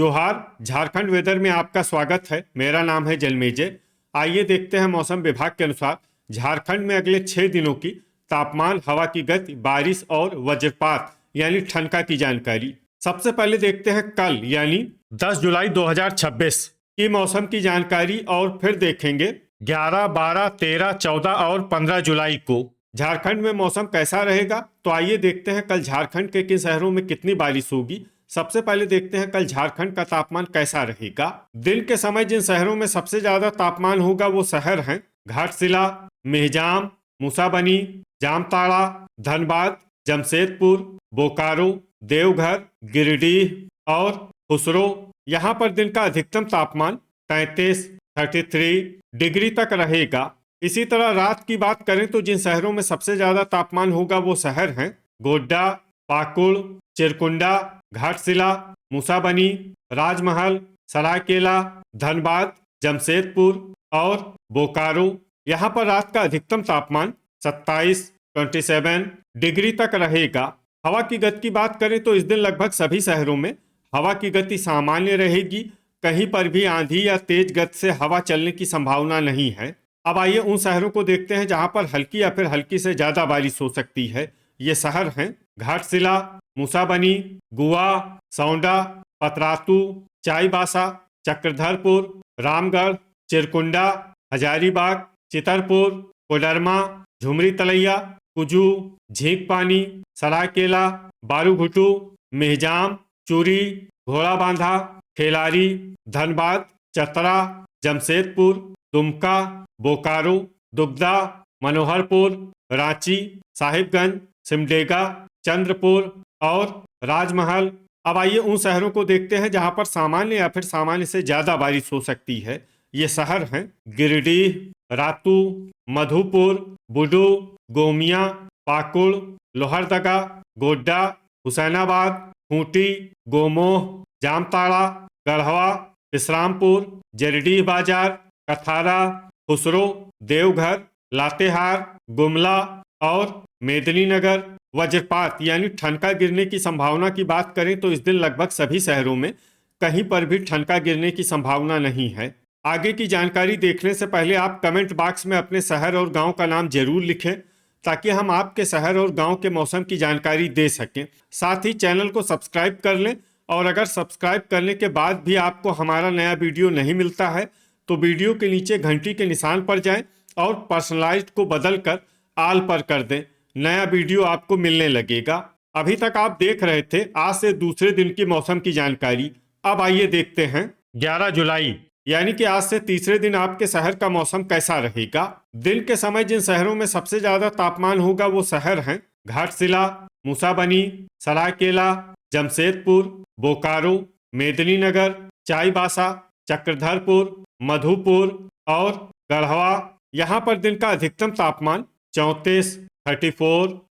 जोहार। झारखंड वेदर में आपका स्वागत है। मेरा नाम है जलमेजय। आइए देखते हैं मौसम विभाग के अनुसार झारखंड में अगले 6 दिनों की तापमान, हवा की गति, बारिश और वज्रपात यानी ठनका की जानकारी। सबसे पहले देखते हैं कल यानी 10 जुलाई 2026 की मौसम की जानकारी और फिर देखेंगे 11, 12, 13, 14 और 15 जुलाई को झारखंड में मौसम कैसा रहेगा। तो आइए देखते हैं कल झारखंड के किन शहरों में कितनी बारिश होगी। सबसे पहले देखते हैं कल झारखंड का तापमान कैसा रहेगा। दिन के समय जिन शहरों में सबसे ज्यादा तापमान होगा वो शहर हैं घाटशिला, मेहजाम, मूसाबनी, जामताड़ा, धनबाद, जमशेदपुर, बोकारो, देवघर, गिरिडीह और खुसरो। यहाँ पर दिन का अधिकतम तापमान 33 डिग्री तक रहेगा। इसी तरह रात की बात करें तो जिन शहरों में सबसे ज्यादा तापमान होगा वो शहर हैं गोड्डा, पाकुड़, चिरकुंडा, घाटशिला, मूसाबनी, राजमहल, सरायकेला, धनबाद, जमशेदपुर और बोकारो। यहाँ पर रात का अधिकतम तापमान 27 डिग्री तक रहेगा। हवा की गति की बात करें तो इस दिन लगभग सभी शहरों में हवा की गति सामान्य रहेगी। कहीं पर भी आंधी या तेज गति से हवा चलने की संभावना नहीं है। अब आइए उन शहरों को देखते हैं जहां पर हल्की या फिर हल्की से ज्यादा बारिश हो सकती है। ये शहर हैं घाटशिला, मूसाबनी, गुआ, सौंडा, पतरातू, चाईबासा, चक्रधरपुर, रामगढ़, चिरकुंडा, हजारीबाग, चितरपुर, कोडरमा, झुमरी तलैया, कुजू, झींकपानी, सरायकेला, बारूघुटू, मेहजाम, चूरी, घोड़ाबांधा, खेलारी, धनबाद, चतरा, जमशेदपुर, दुमका, बोकारो, दुगदा, मनोहरपुर, रांची, साहिबगंज, सिमडेगा, चंद्रपुर और राजमहल। अब आइए उन शहरों को देखते हैं जहां पर सामान्य या फिर सामान्य से ज्यादा बारिश हो सकती है। ये शहर हैं गिरिडीह, रातू, मधुपुर, बुडू, गोमिया, पाकुड़, लोहरदगा, गोड्डा, हुसैनाबाद, खूंटी, गोमोह, जामताड़ा, गढ़वा, विश्रामपुर, जरीडीह बाजार, कथारा, खुसरो, देवघर, लातेहार, गुमला और मेदिनीनगर। वज्रपात यानी ठनका गिरने की संभावना की बात करें तो इस दिन लगभग सभी शहरों में कहीं पर भी ठनका गिरने की संभावना नहीं है। आगे की जानकारी देखने से पहले आप कमेंट बॉक्स में अपने शहर और गांव का नाम जरूर लिखें ताकि हम आपके शहर और गांव के मौसम की जानकारी दे सकें। साथ ही चैनल को सब्सक्राइब कर लें और अगर सब्सक्राइब करने के बाद भी आपको हमारा नया वीडियो नहीं मिलता है तो वीडियो के नीचे घंटी के निशान पर जाएं और पर्सनलाइज्ड को बदलकर आल पर कर दें। नया वीडियो आपको मिलने लगेगा। अभी तक आप देख रहे थे आज से दूसरे दिन की मौसम की जानकारी। अब आइए देखते हैं 11 जुलाई यानी कि आज से तीसरे दिन आपके शहर का मौसम कैसा रहेगा। दिन के समय जिन शहरों में सबसे ज्यादा तापमान होगा वो शहर हैं घाटशिला, मूसाबनी, सरायकेला, जमशेदपुर, बोकारो, मेदिनीनगर, चाईबासा, चक्रधरपुर, मधुपुर और गढ़वा। यहाँ पर दिन का अधिकतम तापमान 34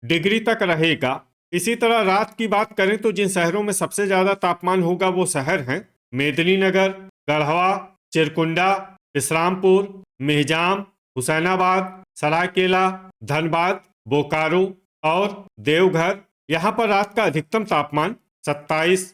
डिग्री तक रहेगा। इसी तरह रात की बात करें तो जिन शहरों में सबसे ज्यादा तापमान होगा वो शहर हैं मेदिनीनगर, गढ़वा, चिरकुंडा, विश्रामपुर, मेहजाम, हुसैनाबाद, सरायकेला, धनबाद, बोकारो और देवघर। यहाँ पर रात का अधिकतम तापमान 27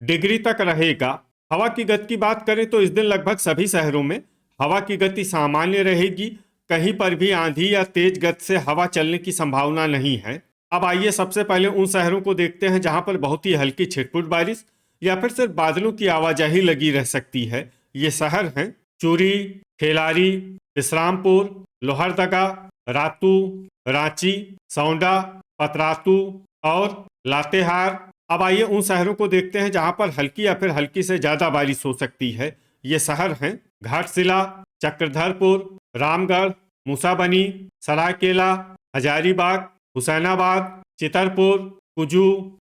डिग्री तक रहेगा। हवा की गति की बात करें तो इस दिन लगभग सभी शहरों में हवा की गति सामान्य रहेगी। कहीं पर भी आंधी या तेज गति से हवा चलने की संभावना नहीं है। अब आइए सबसे पहले उन शहरों को देखते हैं जहां पर बहुत ही हल्की छिटपुट बारिश या फिर सिर्फ बादलों की आवाजाही लगी रह सकती है। ये शहर हैं चूरी, खेलारी, विश्रामपुर, लोहरदगा, रातू, रांची, सौंडा, पतरातू और लातेहार। अब आइए उन शहरों को देखते हैं जहां पर हल्की या फिर हल्की से ज्यादा बारिश हो सकती है। ये शहर हैं घाटशिला, चक्रधरपुर, रामगढ़, मूसाबनी, सरायकेला, हजारीबाग, हुसैनाबाद, चितरपुर, कुजू,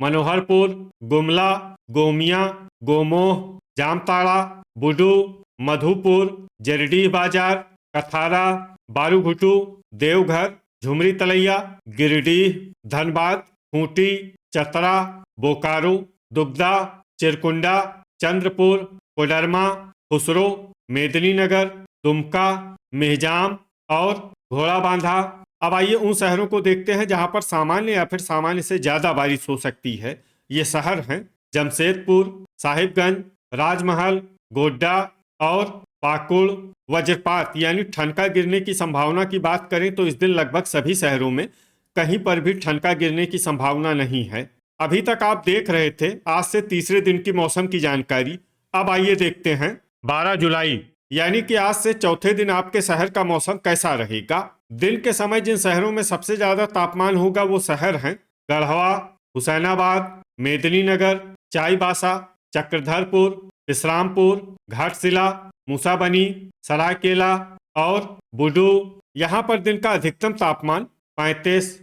मनोहरपुर, गुमला, गोमिया, गोमोह, जामताड़ा, बुडू, मधुपुर, जरीडीह बाजार, कथारा, बारूघुटू, देवघर, झुमरी तलैया, गिरिडीह, धनबाद, खूंटी, चतरा, बोकारो, दुगदा, चिरकुंडा, चंद्रपुर, कोडरमा, खुसरो, मेदिनीनगर, दुमका, मेहजाम और घोड़ाबांधा। अब आइए उन शहरों को देखते हैं जहां पर सामान्य या फिर सामान्य से ज्यादा बारिश हो सकती है। ये शहर हैं जमशेदपुर, साहिबगंज, राजमहल, गोड्डा और पाकुड़। वज्रपात यानी ठनका गिरने की संभावना की बात करें तो इस दिन लगभग सभी शहरों में कहीं पर भी ठनका गिरने की संभावना नहीं है। अभी तक आप देख रहे थे आज से तीसरे दिन की मौसम की जानकारी। अब आइए देखते हैं 12 जुलाई यानी कि आज से चौथे दिन आपके शहर का मौसम कैसा रहेगा। दिन के समय जिन शहरों में सबसे ज्यादा तापमान होगा वो शहर हैं गढ़वा, हुसैनाबाद, मेदिनीनगर, चाईबासा, चक्रधरपुर, विश्रामपुर, घाटशिला, मूसाबनी, सरायकेला और बुडू। यहाँ पर दिन का अधिकतम तापमान 35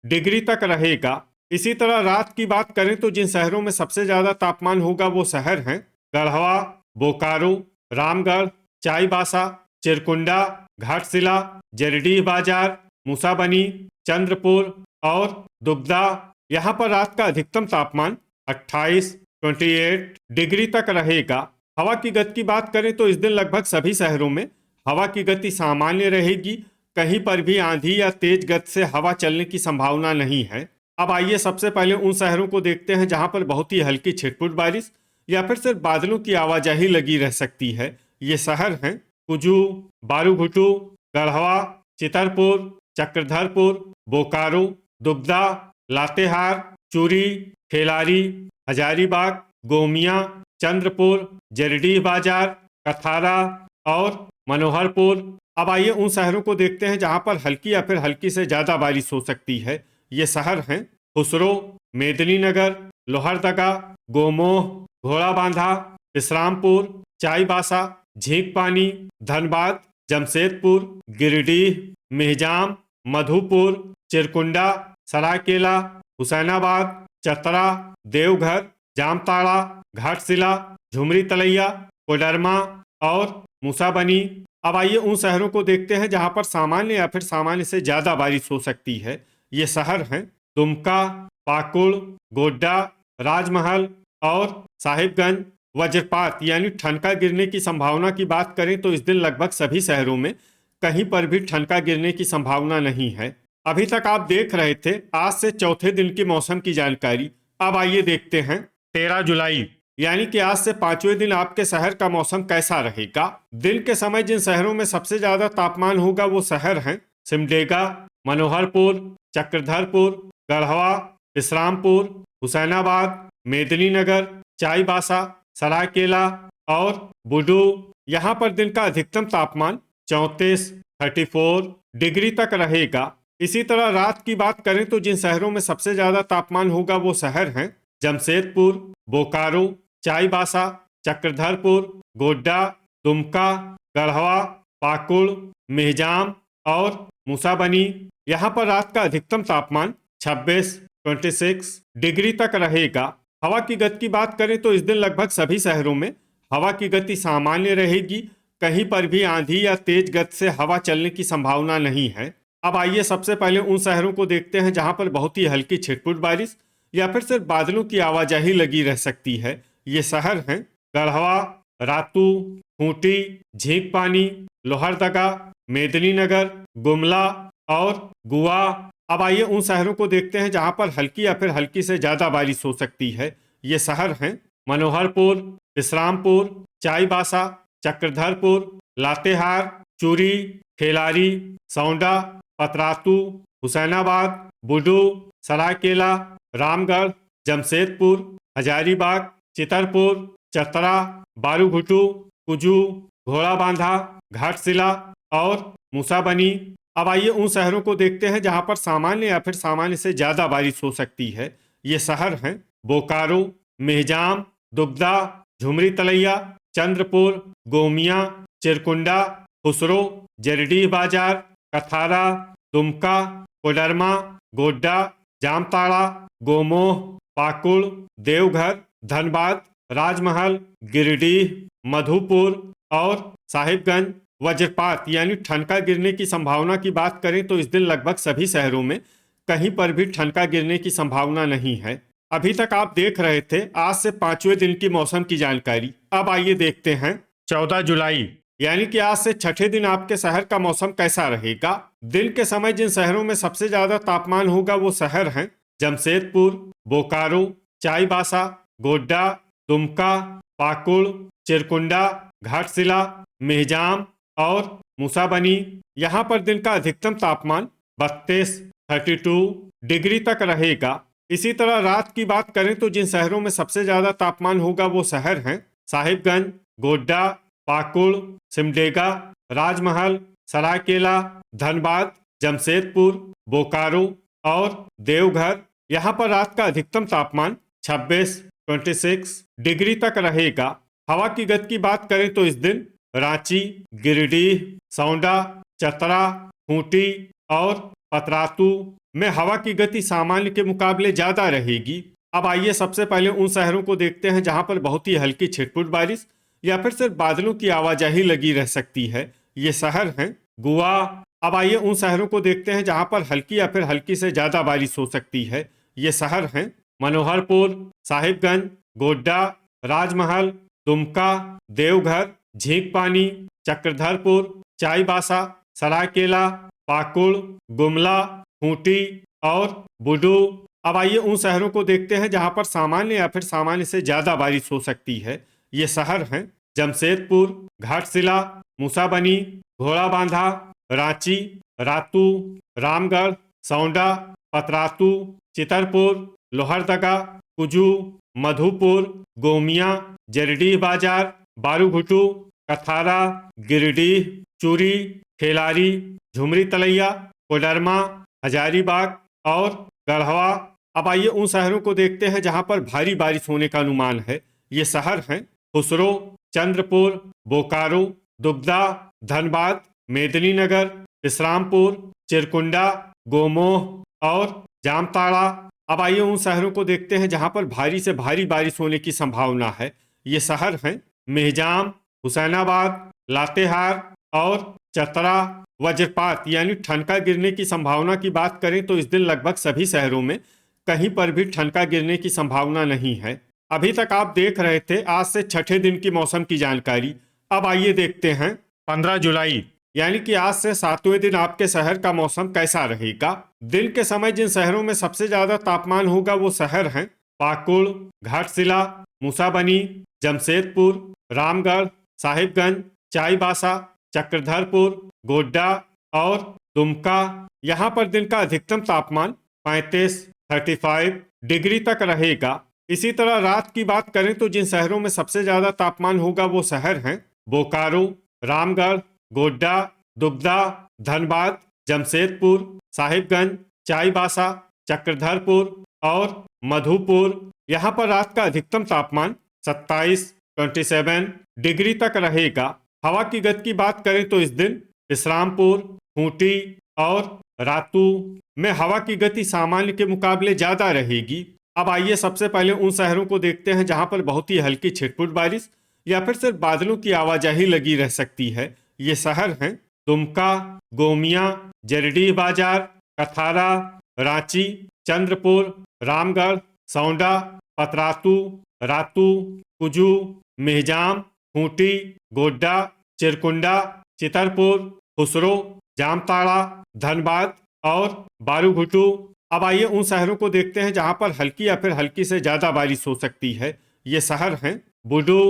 डिग्री तक रहेगा। इसी तरह रात की बात करें तो जिन शहरों में सबसे ज्यादा तापमान होगा वो शहर हैं गढ़वा, बोकारो, रामगढ़, चाईबासा, चिरकुंडा, घाटशिला, जरडीह बाजार, मूसाबनी, चंद्रपुर और दुगदा। यहाँ पर रात का अधिकतम तापमान 28 डिग्री तक रहेगा। हवा की गति की बात करें तो इस दिन लगभग सभी शहरों में हवा की गति सामान्य रहेगी। कहीं पर भी आंधी या तेज गति से हवा चलने की संभावना नहीं है। अब आइए सबसे पहले उन शहरों को देखते हैं जहां पर बहुत ही हल्की छिटपुट बारिश या फिर सिर्फ बादलों की आवाजाही लगी रह सकती है। ये शहर हैं कुजू, बारूघुटू, गढ़वा, चितरपुर, चक्रधरपुर, बोकारो, दुगदा, लातेहार, चूरी, खेलारी, हजारीबाग, गोमिया, चंद्रपुर, जरडीह बाजार, कथारा और मनोहरपुर। अब आइए उन शहरों को देखते हैं जहां पर हल्की या फिर हल्की से ज्यादा बारिश हो सकती है। ये शहर हैं खुसरो, मेदिनीनगर, लोहरदगा, गोमोह, घोड़ाबांधा, विश्रामपुर, चाईबासा, झींकपानी, धनबाद, जमशेदपुर, गिरिडीह, मेहजाम, मधुपुर, चिरकुंडा, सरायकेला, हुसैनाबाद, चतरा, देवघर, जामताड़ा, घाटशिला, झुमरी तलैया, कोडरमा और मूसाबनी। अब आइए उन शहरों को देखते हैं जहां पर सामान्य या फिर सामान्य से ज्यादा बारिश हो सकती है। ये शहर हैं दुमका, पाकुड़, गोड्डा, राजमहल और साहिबगंज। वज्रपात यानी ठनका गिरने की संभावना की बात करें तो इस दिन लगभग सभी शहरों में कहीं पर भी ठनका गिरने की संभावना नहीं है। अभी तक आप देख रहे थे आज से चौथे दिन की मौसम की जानकारी। अब आइए देखते हैं 13 जुलाई यानी कि आज से पांचवें दिन आपके शहर का मौसम कैसा रहेगा। दिन के समय जिन शहरों में सबसे ज्यादा तापमान होगा वो शहर हैं सिमडेगा, मनोहरपुर, चक्रधरपुर, गढ़वा, विश्रामपुर, हुसैनाबाद, मेदिनीनगर, चाईबासा, सरायकेला और बुडू। यहाँ पर दिन का अधिकतम तापमान 34 डिग्री तक रहेगा। इसी तरह रात की बात करें तो जिन शहरों में सबसे ज्यादा तापमान होगा वो शहर हैं जमशेदपुर, बोकारो, चाईबासा, चक्रधरपुर, गोड्डा, दुमका, गढ़वा, पाकुड़, मेहजाम और मूसाबनी। यहाँ पर रात का अधिकतम तापमान 26 डिग्री तक रहेगा। हवा की गति की बात करें तो इस दिन लगभग सभी शहरों में हवा की गति सामान्य रहेगी। कहीं पर भी आंधी या तेज गति से हवा चलने की संभावना नहीं है। अब आइए सबसे पहले उन शहरों को देखते हैं जहां पर बहुत ही हल्की छिटपुट बारिश या फिर सिर्फ बादलों की आवाजाही लगी रह सकती है। ये शहर हैं गढ़वा, रातू, खूंटी, झींकपानी, लोहरदगा, मेदिनीनगर, गुमला और गुआ। अब आइए उन शहरों को देखते हैं जहां पर हल्की या फिर हल्की से ज्यादा बारिश हो सकती है। ये शहर हैं मनोहरपुर, विश्रामपुर, चाईबासा, चक्रधरपुर, लातेहार, चूरी, खेलारी, सौंडा, पतरातू, हुसैनाबाद, बुडू, सरायकेला, रामगढ़, जमशेदपुर, हजारीबाग, चितरपुर, चतरा, बारूघुटू, कुजू, घोड़ाबांधा, घाटशिला और मूसाबनी। अब आइए उन शहरों को देखते हैं जहां पर सामान्य या फिर सामान्य से ज्यादा बारिश हो सकती है। ये शहर हैं बोकारो, मेहजाम, दुगदा, झुमरी तलैया, चंद्रपुर, गोमिया, चिरकुंडा, खुसरो, जरडीह बाजार, कथारा, दुमका, कोडरमा, गोड्डा, जामताड़ा, गोमोह, पाकुड़, देवघर, धनबाद, राजमहल, गिरिडीह, मधुपुर और साहिबगंज। वज्रपात यानी ठनका गिरने की संभावना की बात करें तो इस दिन लगभग सभी शहरों में कहीं पर भी ठनका गिरने की संभावना नहीं है। अभी तक आप देख रहे थे आज से पांचवें दिन की मौसम की जानकारी। अब आइए देखते हैं 14 जुलाई यानी कि आज से छठे दिन आपके शहर का मौसम कैसा रहेगा। दिन के समय जिन शहरों में सबसे ज्यादा तापमान होगा वो शहर हैं जमशेदपुर, बोकारो, चाईबासा, गोड्डा, दुमका, पाकुड़, चिरकुंडा, घाटशिला, मेहजाम और मूसाबनी। यहाँ पर दिन का अधिकतम तापमान 32 डिग्री तक रहेगा। इसी तरह रात की बात करें तो जिन शहरों में सबसे ज्यादा तापमान होगा वो शहर हैं साहिबगंज, गोड्डा, पाकुड़, सिमडेगा, राजमहल, सरायकेला, धनबाद, जमशेदपुर, बोकारो और देवघर। यहाँ पर रात का अधिकतम तापमान 26 डिग्री तक रहेगा। हवा की गति की बात करें तो इस दिन रांची, गिरिडीह, सौंडा, चतरा, खूंटी और पतरातू में हवा की गति सामान्य के मुकाबले ज्यादा रहेगी। अब आइए सबसे पहले उन शहरों को देखते हैं जहां पर बहुत ही हल्की छिटपुट बारिश या फिर सिर्फ बादलों की आवाजाही लगी रह सकती है। ये शहर हैं गोवा। अब आइए उन शहरों को देखते हैं जहां पर हल्की या फिर हल्की से ज्यादा बारिश हो सकती है। ये शहर हैं मनोहरपुर, साहिबगंज, गोड्डा, राजमहल, दुमका, देवघर, झींकपानी, चक्रधरपुर, चाईबासा, सरायकेला, पाकुड़, गुमला, खूंटी और बुडू। अब आइए उन शहरों को देखते हैं जहां पर सामान्य या फिर सामान्य से ज्यादा बारिश हो सकती है। ये शहर हैं जमशेदपुर, घाटशिला, मूसाबनी, घोड़ाबांधा, रांची, रातू, रामगढ़, सौंडा, पतरातू, चितरपुर, लोहरदगा, कुजू, मधुपुर, गोमिया, जरडीह बाजार, बारूघुटू, कथारा, गिरिडीह, चूरी, खेलारी, झुमरी तलैया, कोडरमा, हजारीबाग और गढ़वा। अब आइए उन शहरों को देखते हैं जहां पर भारी बारिश होने का अनुमान है। ये शहर हैं खुसरो, चंद्रपुर, बोकारो, दुगदा, धनबाद, मेदिनीनगर, इस्लामपुर, चिरकुंडा, गोमोह और जामताड़ा। अब आइए उन शहरों को देखते हैं जहां पर भारी से भारी बारिश होने की संभावना है। ये शहर हैं मेहजाम, हुसैनाबाद, लातेहार और चतरा। वज्रपात यानी ठनका गिरने की संभावना की बात करें तो इस दिन लगभग सभी शहरों में कहीं पर भी ठनका गिरने की संभावना नहीं है। अभी तक आप देख रहे थे आज से छठे दिन की मौसम की जानकारी। अब आइए देखते हैं 15 जुलाई यानी कि आज से 7वें दिन आपके शहर का मौसम कैसा रहेगा। दिन के समय जिन शहरों में सबसे ज्यादा तापमान होगा वो शहर हैं पाकुड़, घाटशिला, मूसाबनी, जमशेदपुर, रामगढ़, साहिबगंज, चाईबासा, चक्रधरपुर, गोड्डा और दुमका। यहाँ पर दिन का अधिकतम तापमान 35 डिग्री तक रहेगा। इसी तरह रात की बात करें तो जिन शहरों में सबसे ज्यादा तापमान होगा वो शहर हैं बोकारो, रामगढ़, गोड्डा, दुगदा, धनबाद, जमशेदपुर, साहिबगंज, चाईबासा, चक्रधरपुर और मधुपुर। यहाँ पर रात का अधिकतम तापमान 27 डिग्री तक रहेगा। हवा की गति की बात करें तो इस दिन इस्लामपुर, खूंटी और रातू में हवा की गति सामान्य के मुकाबले ज्यादा रहेगी। अब आइए सबसे पहले उन शहरों को देखते हैं जहां पर बहुत ही हल्की छिटपुट बारिश या फिर सिर्फ बादलों की आवाजाही लगी रह सकती है। ये शहर हैं दुमका, गोमिया, जरडीह बाजार, कथारा, रांची, चंद्रपुर, रामगढ़, सौंडा, पतरातू, रातू, कुजू, मेहजाम, खूंटी, गोड्डा, चिरकुंडा, चितरपुर, खुसरो, जामताड़ा, धनबाद और बारूघुटू। अब आइए उन शहरों को देखते हैं जहां पर हल्की या फिर हल्की से ज्यादा बारिश हो सकती है। ये शहर हैं बुडू,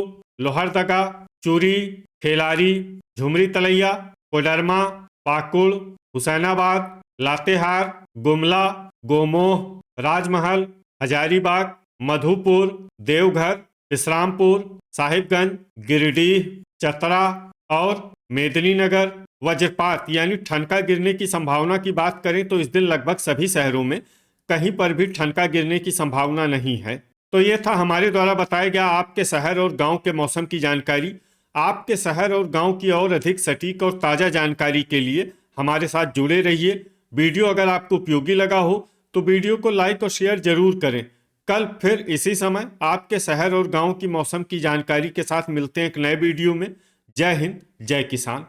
लोहरदगा, चूरी, खेलारी, झुमरी तलैया, कोडरमा, पाकुड़, हुसैनाबाद, लातेहार, गुमला, गोमोह, राजमहल, हजारीबाग, मधुपुर, देवघर, इस्लामपुर, साहिबगंज, गिरिडीह, चतरा और मेदिनीनगर। वज्रपात यानी ठनका गिरने की संभावना की बात करें तो इस दिन लगभग सभी शहरों में कहीं पर भी ठनका गिरने की संभावना नहीं है। तो ये था हमारे द्वारा बताया गया आपके शहर और गांव के मौसम की जानकारी। आपके शहर और गांव की और अधिक सटीक और ताज़ा जानकारी के लिए हमारे साथ जुड़े रहिए। वीडियो अगर आपको उपयोगी लगा हो तो वीडियो को लाइक और शेयर जरूर करें। कल फिर इसी समय आपके शहर और गांव की मौसम की जानकारी के साथ मिलते हैं एक नए वीडियो में। जय हिंद, जय किसान।